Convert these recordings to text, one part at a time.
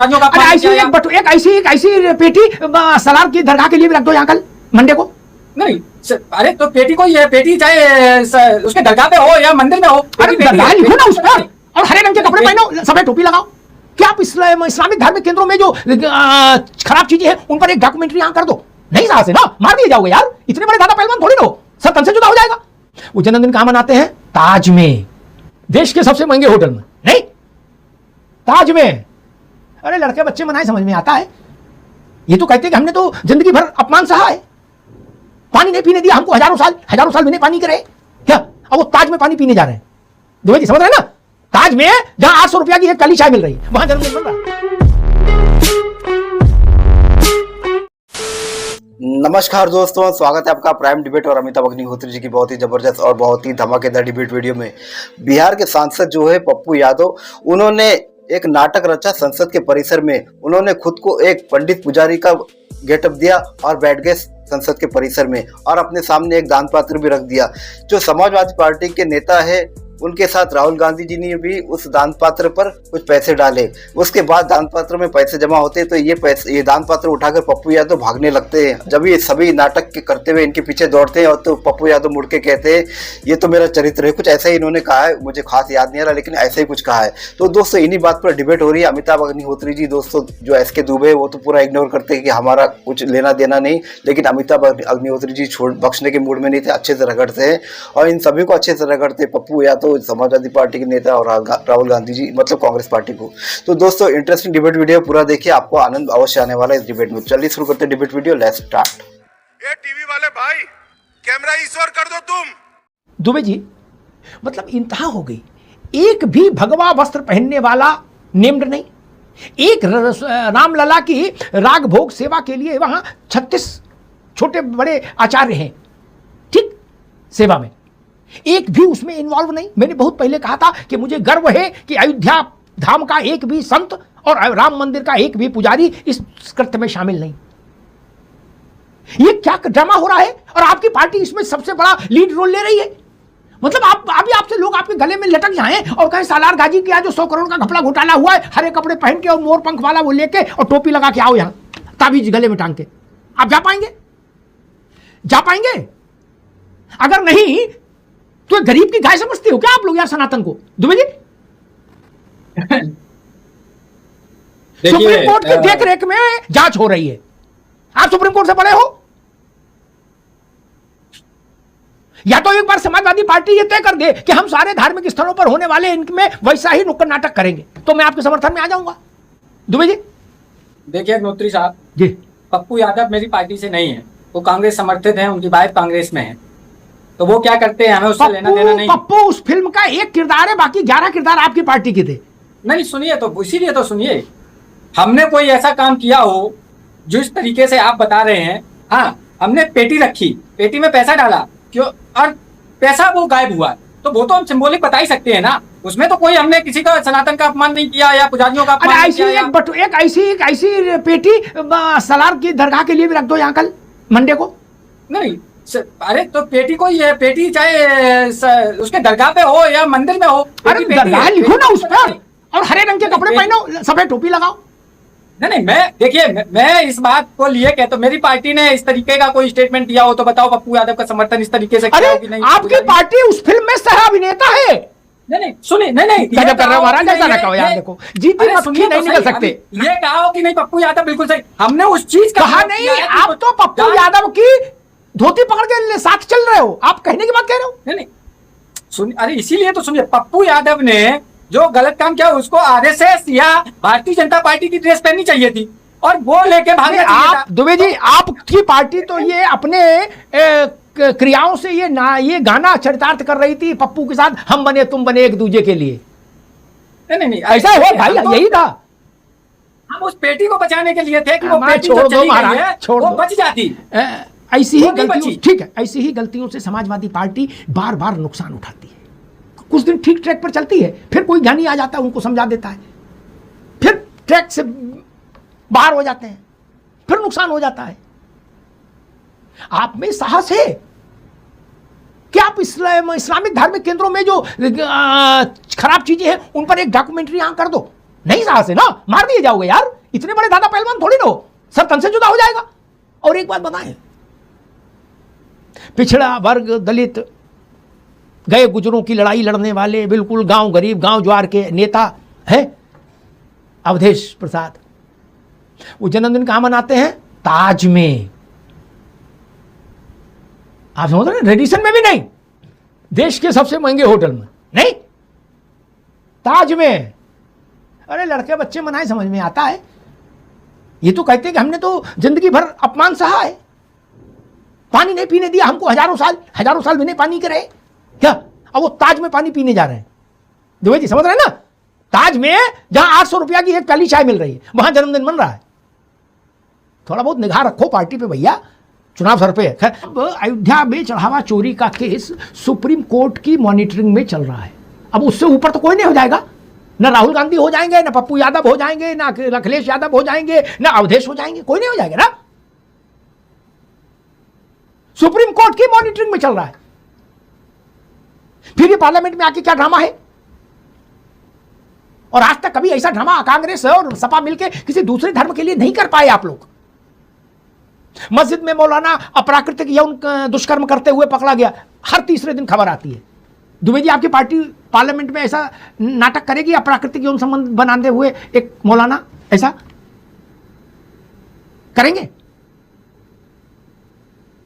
एक ऐसी पेटी सलार की दरगाह के लिए भी रख दो यहाँ कल मंडे को। नहीं अरे तो पेटी को, ये पेटी चाहे उसके दरगाह पे हो या मंदिर में हो, दरगाह लिखो ना उस पर, और हरे रंग के कपड़े पहनो, सफेद टोपी लगाओ। क्या आप इस्लामिक धार्मिक केंद्रों में जो खराब चीजें हैं उन पर एक डॉक्यूमेंट्री यहाँ कर दो। नहीं साहस है ना, मार दिए जाओगे यार, इतने बड़े दादा पहलवान थोड़ी हो, सब तन से जुदा हो जाएगा। वो जन्मदिन कहां मनाते हैं? ताज में, देश के सबसे महंगे होटल में। नहीं, ताज में। अरे लड़के बच्चे मनाए, समझ में आता है? ये तो कहते हैं कि हमने तो जिंदगी भर अपमान सहा है, पानी नहीं पीने दिया हमको, हजारों साल बिना पानी के रहे क्या, अब वो ताज में पानी पीने जा रहे हैं। दुबे जी समझ रहे हैं ना, ताज में जहां 800 रुपया की एक काली चाय मिल रही है, वहां जन्मदिन मिल रहा है। नमस्कार दोस्तों, स्वागत है आपका प्राइम डिबेट और अमिताभ अग्निहोत्री जी की बहुत ही जबरदस्त और बहुत ही धमाकेदार डिबेट वीडियो में। बिहार के सांसद जो है पप्पू यादव, उन्होंने एक नाटक रचा संसद के परिसर में। उन्होंने खुद को एक पंडित पुजारी का गेटअप दिया और बैठ गए संसद के परिसर में, और अपने सामने एक दान पात्र भी रख दिया। जो समाजवादी पार्टी के नेता है, उनके साथ राहुल गांधी जी ने भी उस दान पात्र पर कुछ पैसे डाले। उसके बाद दान पात्र में पैसे जमा होते हैं तो ये दान पात्र उठाकर पप्पू यादव भागने लगते हैं। जब ये सभी नाटक के करते हुए इनके पीछे दौड़ते हैं, और तो पप्पू यादव मुड़ के कहते हैं ये तो मेरा चरित्र है, कुछ ऐसा ही इन्होंने कहा है, मुझे खास याद नहीं आ रहा, लेकिन ऐसा ही कुछ कहा है। तो दोस्तों इन्हीं बात पर डिबेट हो रही है। अमिताभ अग्निहोत्री जी दोस्तों, जो एसके दुबे, वो तो पूरा इग्नोर करते हैं कि हमारा कुछ लेना देना नहीं, लेकिन अमिताभ अग्निहोत्री जी बख्शने के मूड में नहीं थे, अच्छे से रगड़ते हैं, और इन सभी को अच्छे से रगड़ते हैं। पप्पू यादव समाजवादी पार्टी के नेता और राहुल गांधी जी, मतलब कांग्रेस पार्टी को। तो दोस्तों इंटरेस्टिंग डिबेट वीडियो पूरा देखिए, आपको आनंद अवश्य आने वाला है इस डिबेट में। चलिए शुरू करते हैं डिबेट वीडियो, लेट्स स्टार्ट। ये टीवी वाले भाई, कैमरा इस ओर कर दो तुम। दुबे जी, मतलब इंतहा हो गई, एक भी भगवा वस्त्र पहनने वाला नेम्ड नहीं। एक रामलला की राग भोग सेवा के लिए वहां 36 छोटे बड़े आचार्य हैं, ठीक, सेवा में एक भी उसमें इन्वॉल्व नहीं। मैंने बहुत पहले कहा था कि मुझे गर्व है कि अयोध्या धाम का एक भी संत और राम मंदिर का एक भी पुजारी इस कृत्य में शामिल नहीं। ये क्या ड्रामा हो रहा है, और आपकी पार्टी इसमें सबसे बड़ा लीड रोल ले रही है। मतलब आपसे लोग आपके गले में लटक जाएं और कहें सालार गाजी किया जो 100 करोड़ का घपला घोटाला हुआ है, हरे कपड़े पहन के और मोर पंख वाला वो लेके और टोपी लगा के आओ यहां, ताबीज गले में टांग के। आप जा पाएंगे? जा पाएंगे? अगर नहीं तो गरीब की गाय समझते हो क्या आप लोग यार सनातन को? दुबे जी, सुप्रीम कोर्ट की देखरेख में जांच हो रही है, आप सुप्रीम कोर्ट से बड़े हो। या तो एक बार समाजवादी पार्टी ये तय कर दे कि हम सारे धार्मिक स्थलों पर होने वाले इनमें वैसा ही नुक्कड़ नाटक करेंगे, तो मैं आपके समर्थन में आ जाऊंगा। दुबे जी देखिए अग्निहोत्री साहब जी, पप्पू यादव मेरी पार्टी से नहीं है, वो कांग्रेस समर्थित है, उनकी वाइफ कांग्रेस में है, तो वो क्या करते हैं हमें उससे लेना देना नहीं। पप्पू उस फिल्म का एक किरदार है, बाकी 11 किरदार आपकी पार्टी के थे। नहीं सुनिए, तो इसीलिए तो सुनिए, हमने कोई ऐसा काम किया हो जो इस तरीके से आप बता रहे हैं। हाँ, हमने पेटी रखी, पेटी में पैसा डाला, क्यों, और पैसा वो गायब हुआ, तो वो तो हम सिंबॉलिक बता ही सकते हैं ना। उसमें तो कोई हमने किसी का सनातन का अपमान नहीं किया या पुजारियों का अपमान नहीं किया। एक ऐसी पेटी सलार की दरगाह के लिए भी रख दो यहाँ कल मंडे को। नहीं अरे तो पेटी को, ये पेटी चाहे उसके दरगाह पे हो या मंदिर में हो, अरे दरगाह लिखो ना उस पर, और हरे रंग के कपड़े पहनो, सफेद टोपी लगाओ। नहीं मैं देखिए, मैं इस बात को लिए कहता हूं, मेरी पार्टी ने इस तरीके का कोई स्टेटमेंट दिया हो तो बताओ पप्पू यादव का समर्थन इस तरीके से किया हो कि नहीं। आपकी पार्टी उस फिल्म में सह अभिनेता है। नहीं सुनिए, नहीं कर रहे हो महाराज, ऐसा ना कहो यार, देखो जीती मक्खी नहीं निकल सकते। ये कहा हो कि नहीं पप्पू यादव बिल्कुल सही, हमने उस चीज का कहा नहीं। आप तो पप्पू यादव की धोती पकड़ के साथ चल रहे हो, आप कहने की बात कह रहे हो। नहीं सुन, अरे इसीलिए तो सुनिए, पप्पू यादव ने जो गलत काम किया उसको आरएसएस या भारतीय जनता पार्टी की ड्रेस पहननी चाहिए थी, और वो लेके भागना चाहिए था। दुबे जी, आपकी पार्टी तो ये अपने क्रियाओं से ये गाना चरितार्थ कर रही थी पप्पू के साथ, हम बने तुम बने एक दूसरे के लिए। नहीं ऐसा है भाई, यही था। हम उस पेटी को बचाने के लिए थे कि वो पेटी छोड़ दो महाराज, छोड़ वो दो, बच जाती। ऐसी ही गलतियों, ठीक है, ऐसी ही गलतियों से समाजवादी पार्टी बार बार नुकसान उठाती है। कुछ दिन ठीक ट्रैक पर चलती है, फिर कोई ज्ञानी आ जाता है, उनको समझा देता है, फिर ट्रैक से बाहर हो जाते हैं, फिर नुकसान हो जाता है। आप में साहस है कि आप इस्लामिक धार्मिक केंद्रों में जो खराब चीजें हैं उन पर एक डॉक्यूमेंट्री यहां कर दो। नहीं साहस है ना, मार दिए जाओगे यार, इतने बड़े दादा पहलवान थोड़ी ना हो, सर तन से जुदा हो जाएगा। और एक बात बताएं, पिछड़ा वर्ग, दलित, गए गुजरों की लड़ाई लड़ने वाले, बिल्कुल गांव गरीब, गांव ज्वार के नेता हैं अवधेश प्रसाद, वो जन्मदिन कहां मनाते हैं? ताज में। आप समझ रहे हैं? रेडिसन में भी नहीं, देश के सबसे महंगे होटल में नहीं, ताज में। अरे लड़के बच्चे मनाए, समझ में आता है? ये तो कहते हैं कि हमने तो जिंदगी भर अपमान सहा है, पानी नहीं पीने दिया हमको, हजारों साल भी नहीं पानी के रहे क्या, अब वो ताज में पानी पीने जा रहे हैं। दुबे जी समझ रहे हैं ना, ताज में जहां 800 रुपया की एक प्याली चाय मिल रही है, वहां जन्मदिन मन रहा है। थोड़ा बहुत निगाह रखो पार्टी पे भैया, चुनाव सर पे है। खैर, अब अयोध्या में चढ़ावा चोरी का केस सुप्रीम कोर्ट की मॉनिटरिंग में चल रहा है। अब उससे ऊपर तो कोई नहीं हो जाएगा, ना राहुल गांधी हो जाएंगे, ना पप्पू यादव हो जाएंगे, ना अखिलेश यादव हो जाएंगे, ना अवधेश हो जाएंगे, कोई नहीं हो जाएगा ना। सुप्रीम कोर्ट की मॉनिटरिंग में चल रहा है। फिर ये पार्लियामेंट में आके क्या ड्रामा है? और आज तक कभी ऐसा ड्रामा कांग्रेस और सपा मिलके किसी दूसरे धर्म के लिए नहीं कर पाए आप लोग। मस्जिद में मौलाना अप्राकृतिक यौन दुष्कर्म करते हुए पकड़ा गया, हर तीसरे दिन खबर आती है। दुबे जी, आपकी पार्टी पार्लियामेंट में ऐसा नाटक करेगी, अप्राकृतिक यौन संबंध बनाते हुए एक मौलाना ऐसा करेंगे?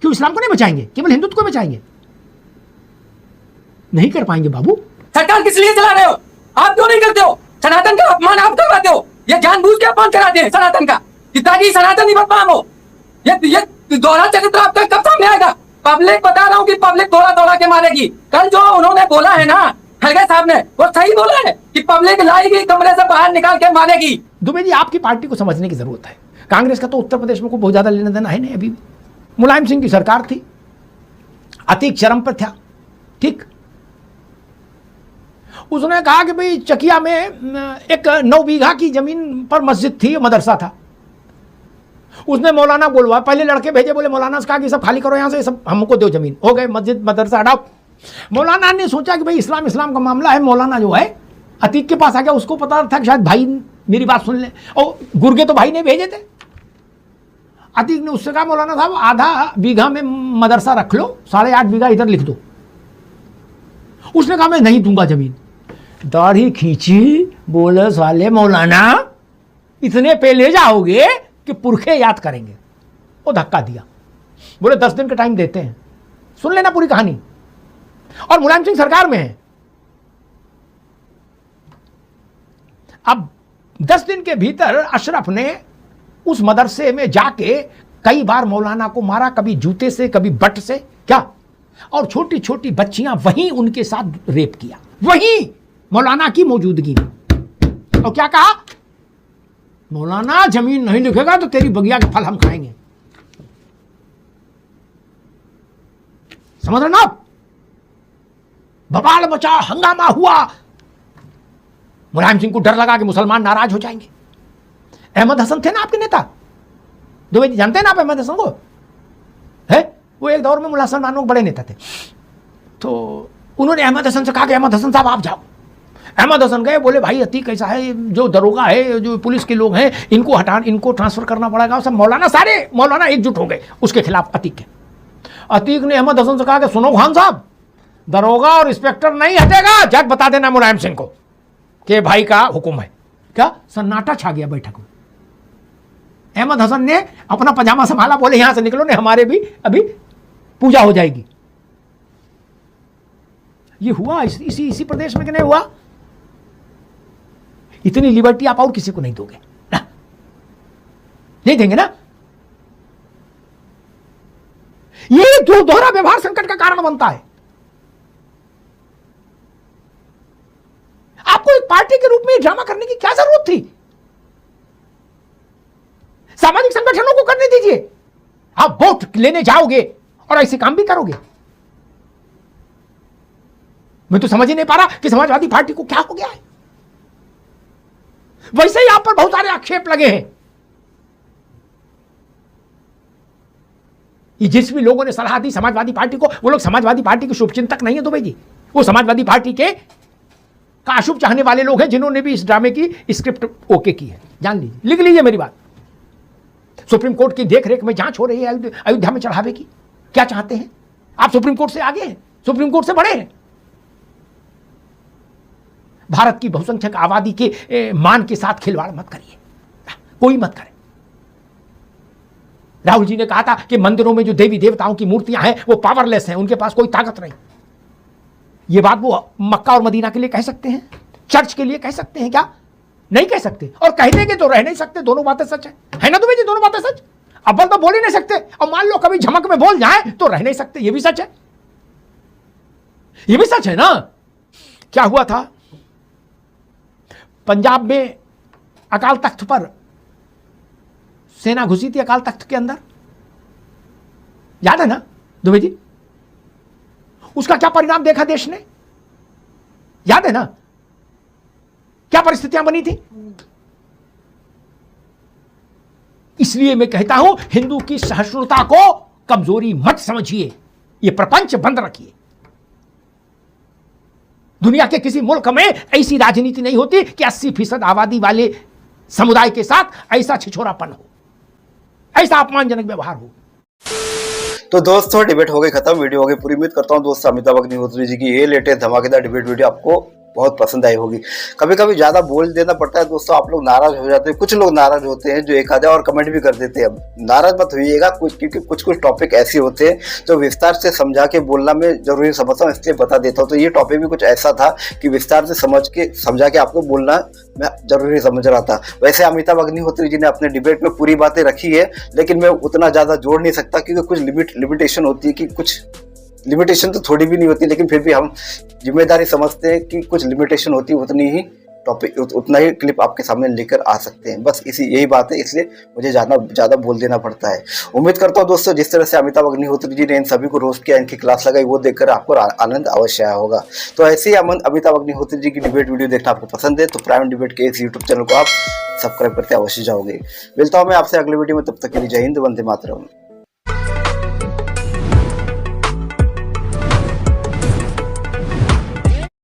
क्यों इस्लाम को नहीं बचाएंगे, केवल हिंदुत्व को बचाएंगे? नहीं कर पाएंगे बाबू। सरकार किस लिए चला रहे हो? आप क्यों नहीं करते हो? सनातन का अपमान आप करवाते हो, ये जानबूझ के अपमान कराते हैं सनातन का, ताकि सनातन ही बदनाम हो। ये दोहरा चरित्र आपका कब सामने आएगा? पब्लिक, बता रहा हूँ कि पब्लिक दौड़ा के मारेगी। कल जो उन्होंने बोला है ना खड़गे साहब ने, वो सही बोला है कि पब्लिक लाएगी, कमरे से बाहर निकाल के मारेगी। दुबे जी, आपकी पार्टी को समझने की जरूरत है। कांग्रेस का तो उत्तर प्रदेश में कोई बहुत ज्यादा लेना देना है नहीं। अभी मुलायम सिंह की सरकार थी, अतीक चरम पर था, ठीक। उसने कहा कि भाई चकिया में एक 9 बीघा की जमीन पर मस्जिद थी, मदरसा था। उसने मौलाना बोलवा, पहले लड़के भेजे, बोले मौलाना से कहा कि सब खाली करो यहाँ से, सब हमको दो जमीन। हो गए, मस्जिद मदरसा हटाओ। मौलाना ने सोचा कि भाई इस्लाम का मामला है। मौलाना जो है अतीक के पास आ गया, उसको पता था कि शायद भाई मेरी बात सुन ले, और गुर्गे तो भाई ने भेजे थे। अतीक ने उससे कहा मौलाना साहब, आधा बीघा में मदरसा रख लो, 8.5 बीघा इधर लिख दो। उसने कहा मैं नहीं दूंगा जमीन। दाढ़ी खींची, बोले साले मौलाना इतने पे ले जाओगे कि पुरखे याद करेंगे। वो धक्का दिया, बोले 10 दिन का टाइम देते हैं, सुन लेना पूरी कहानी। और मुलायम सिंह सरकार में है। अब 10 दिन के भीतर अशरफ ने उस मदरसे में जाके कई बार मौलाना को मारा, कभी जूते से, कभी बट से, क्या, और छोटी छोटी बच्चियां वहीं उनके साथ रेप किया, वहीं मौलाना की मौजूदगी में। और क्या कहा? मौलाना जमीन नहीं लिखेगा तो तेरी बगिया के फल हम खाएंगे। समझ रहे ना आप? बवाल मचा, हंगामा हुआ। मुलायम सिंह को डर लगा कि मुसलमान नाराज हो जाएंगे। अहमद हसन थे ना आपके नेता, दुबे जी जानते हैं ना आप अहमद हसन को, है वो एक दौर में मुसलमानों के बड़े नेता थे। तो उन्होंने अहमद हसन से कहा कि अहमद हसन साहब आप जाओ। अहमद हसन गए, बोले भाई अतीक ऐसा है, जो दरोगा है, जो पुलिस के लोग हैं, इनको इनको ट्रांसफर करना पड़ेगा। सब मौलाना, सारे मौलाना एकजुट हो गए उसके खिलाफ अतीक के। अतीक ने अहमद हसन से कहा कि सुनो खान साहब, दरोगा और इंस्पेक्टर नहीं हटेगा, जग बता देना मुलायम सिंह को कि भाई का हुक्म है। क्या सन्नाटा छा गया बैठक में। अहमद हसन ने अपना पजामा संभाला, बोले यहां से निकलो, ने हमारे भी अभी पूजा हो जाएगी। ये हुआ इसी प्रदेश में कि नहीं हुआ? इतनी लिबर्टी आप और किसी को नहीं दोगे ना, नहीं देंगे ना। ये जो दोहरा व्यवहार संकट का कारण बनता है। आपको एक पार्टी के रूप में ड्रामा करने की क्या जरूरत थी? सामाजिक संगठनों को करने दीजिए। आप वोट लेने जाओगे और ऐसे काम भी करोगे। मैं तो समझ ही नहीं पा रहा कि समाजवादी पार्टी को क्या हो गया है। वैसे ही आप पर बहुत सारे आक्षेप लगे हैं। ये जिस भी लोगों ने सलाह दी समाजवादी पार्टी को, वो लोग समाजवादी पार्टी के शुभचिंतक नहीं है दुबे जी, वो समाजवादी पार्टी के का अशुभ चाहने वाले लोग हैं जिन्होंने भी इस ड्रामे की स्क्रिप्ट ओके की है। जान लीजिए, लिख लीजिए मेरी बात। सुप्रीम कोर्ट की देखरेख में जांच हो रही है अयोध्या में चढ़ावे की। क्या चाहते हैं आप? सुप्रीम कोर्ट से आगे हैं, सुप्रीम कोर्ट से बड़े हैं। भारत की बहुसंख्यक आबादी के मान के साथ खिलवाड़ मत करिए, कोई मत करे। राहुल जी ने कहा था कि मंदिरों में जो देवी देवताओं की मूर्तियां हैं वो पावरलेस हैं, उनके पास कोई ताकत नहीं। ये बात वो मक्का और मदीना के लिए कह सकते हैं, चर्च के लिए कह सकते हैं क्या? नहीं कह सकते। और कह देंगे तो रह नहीं सकते। दोनों बातें सच है ना तुम्हें जी? दोनों बातें सच। अव्वल तो बोल ही नहीं सकते, और मान लो कभी झमक में बोल जाए तो रह नहीं सकते। ये भी सच है, ये भी सच है ना। क्या हुआ था पंजाब में? अकाल तख्त पर सेना घुसी थी, अकाल तख्त के अंदर, याद है ना दुबे जी? उसका क्या परिणाम देखा देश ने, याद है ना? क्या परिस्थितियां बनी थी? इसलिए मैं कहता हूं, हिंदू की सहिष्णुता को कमजोरी मत समझिए, ये प्रपंच बंद रखिए। दुनिया के किसी मुल्क में ऐसी राजनीति नहीं होती कि 80% आबादी वाले समुदाय के साथ ऐसा छिछोरापन हो, ऐसा अपमानजनक व्यवहार हो। तो दोस्तों डिबेट हो गई खत्म, वीडियो हो गई पूरी। उम्मीद करता हूँ दोस्तों अमिताभ अग्निहोत्री जी की ये लेटेस्ट धमाकेदार डिबेट वीडियो आपको बहुत पसंद आई होगी। कभी कभी ज्यादा बोल देना पड़ता है दोस्तों, आप लोग नाराज हो जाते हैं। कुछ लोग नाराज होते हैं जो एक आधे और कमेंट भी कर देते हैं। नाराज मत होइएगा कुछ, क्योंकि कुछ कुछ टॉपिक ऐसे होते हैं जो विस्तार से समझा के बोलना में जरूरी समझता हूँ, इसलिए बता देता हूँ। तो ये टॉपिक भी कुछ ऐसा था कि विस्तार से समझा के आपको बोलना मैं जरूरी समझ रहा था। वैसे अमिताभ अग्निहोत्री जी ने अपने डिबेट में पूरी बातें रखी है, लेकिन मैं उतना ज्यादा जोड़ नहीं सकता क्योंकि कुछ लिमिटेशन होती है, कि कुछ लिमिटेशन तो थोड़ी भी नहीं होती, लेकिन फिर भी हम जिम्मेदारी समझते हैं कि कुछ लिमिटेशन होती है, उतनी ही टॉपिक उतना ही क्लिप आपके सामने लेकर आ सकते हैं। बस यही बात है, इसलिए मुझे ज़्यादा बोल देना पड़ता है। उम्मीद करता हूँ दोस्तों जिस तरह से अमिताभ अग्निहोत्री जी ने इन सभी को रोस्ट किया, इनकी क्लास लगाई, वो देखकर आपको आनंद अवश्य आया होगा। तो ऐसे ही अमिताभ अग्निहोत्री जी की डिबेट वीडियो देखना आपको पसंद है तो प्राइम डिबेट के इस यूट्यूब चैनल को आप सब्सक्राइब करते अवश्य जाओगे। मिलता हूँ मैं आपसे अगले वीडियो में, तब तक के लिए जय हिंद, वंदे मातरम।